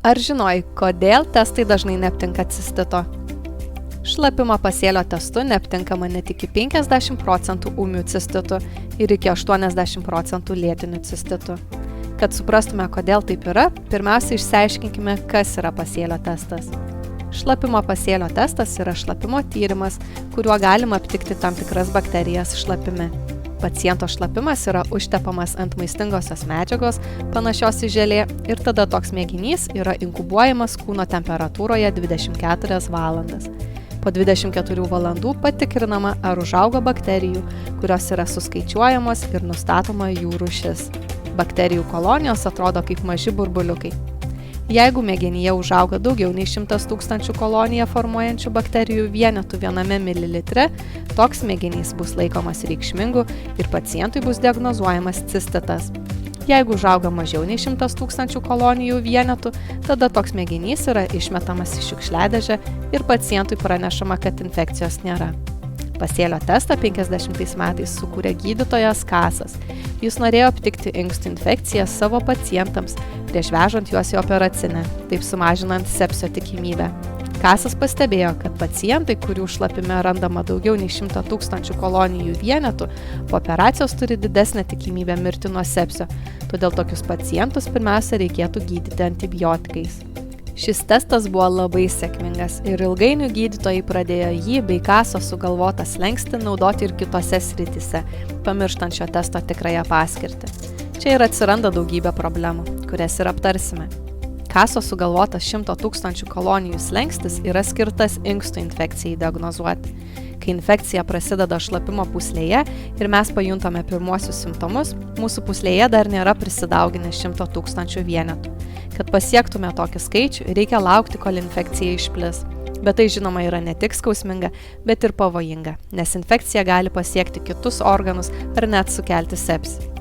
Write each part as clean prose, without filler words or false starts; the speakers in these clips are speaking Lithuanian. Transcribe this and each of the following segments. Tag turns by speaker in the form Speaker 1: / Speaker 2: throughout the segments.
Speaker 1: Ar žinojai, kodėl testai dažnai neaptinka cistito? Šlapimo pasėlio testu neaptinkama net iki 50% ūmių cistitų ir iki 80% lėtinių cistitų. Kad suprastume, kodėl taip yra, pirmiausia išsiaiškinkime, kas yra pasėlio testas. Šlapimo pasėlio testas yra šlapimo tyrimas, kuriuo galima aptikti tam tikras bakterijas šlapime. Paciento šlapimas yra užtepamas ant maistingosios medžiagos, panašios į želė, ir tada toks mėginys yra inkubuojamas kūno temperatūroje 24 valandas. Po 24 valandų patikrinama, ar užaugo bakterijų, kurios yra suskaičiuojamos ir nustatoma jų rūšis. Bakterijų kolonijos atrodo kaip maži burbuliukai. Jeigu mėginyje užauga daugiau nei 100 000 koloniją formuojančių bakterijų vienetų viename mililitre, toks mėginys bus laikomas reikšmingu ir pacientui bus diagnozuojamas cistitas. Jeigu užauga mažiau nei 100 000 kolonijų vienetų, tada toks mėginys yra išmetamas į šiukšliadėžę ir pacientui pranešama, kad infekcijos nėra. Pasėlio testą 50 metais sukūrė gydytojas Kasas. Jis norėjo aptikti inkstų infekciją savo pacientams prieš vežant juos į operacinę, taip sumažinant sepsio tikimybę. Kasas pastebėjo, kad pacientai, kurių šlapime randama daugiau nei 100 000 kolonijų vienetų, po operacijos turi didesnę tikimybę mirti nuo sepsio, todėl tokius pacientus pirmiausia reikėtų gydyti antibiotikais. Šis testas buvo labai sėkmingas ir ilgainiui gydytojai pradėjo jį bei Kaso sugalvotą slenkstį naudoti ir kitose srityse, pamirštant šio testo tikrąją paskirtį. Čia ir atsiranda daugybė problemų, kurias ir aptarsime. Kaso sugalvotas 100 000 kolonijų slengstis yra skirtas inkstų infekcijai diagnozuoti. Kai infekcija prasideda šlapimo pūslėje ir mes pajuntame pirmuosius simptomus, mūsų pūslėje dar nėra prisidauginę 100 000 vienetų. Kad pasiektume tokį skaičių, reikia laukti, kol infekcija išplis. Bet tai žinoma yra ne tik skausminga, bet ir pavojinga, nes infekcija gali pasiekti kitus organus ar net sukelti sepsį.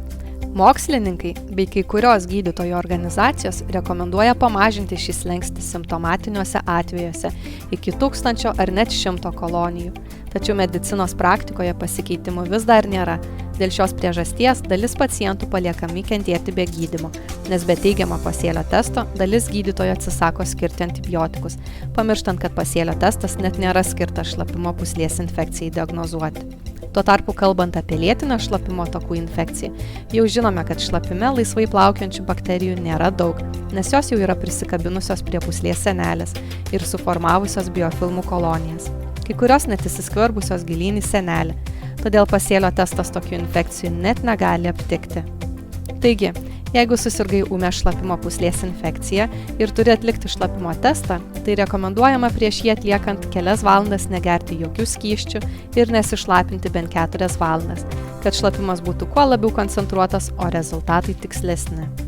Speaker 1: Mokslininkai bei kai kurios gydytojų organizacijos rekomenduoja pamažinti šį slenkstį simptomatiniuose atvejuose iki 1000 ar net 100 kolonijų. Tačiau medicinos praktikoje pasikeitimų vis dar nėra. Dėl šios priežasties dalis pacientų paliekami kentėti be gydymo, nes be teigiamo pasėlio testo dalis gydytojų atsisako skirti antibiotikus, pamirštant, kad pasėlio testas net nėra skirtas šlapimo pūslės infekcijai diagnozuoti. Tuo tarpu, kalbant apie lėtinę šlapimo takų infekciją, jau žinome, kad šlapime laisvai plaukiančių bakterijų nėra daug, nes jos jau yra prisikabinusios prie pūslės sienelės ir suformavusios biofilmų kolonijas. Kai kurios net įsiskverbusios gilyn į sienelę, todėl pasėlio testas tokių infekcijų net negali aptikti. Taigi, jeigu susirgai ūmę šlapimo pūslės infekciją ir turi atlikti šlapimo testą, tai rekomenduojama prieš jį atliekant kelias valandas negerti jokių skysčių ir nesišlapinti bent 4 valandas, kad šlapimas būtų kuo labiau koncentruotas, o rezultatai tikslesni.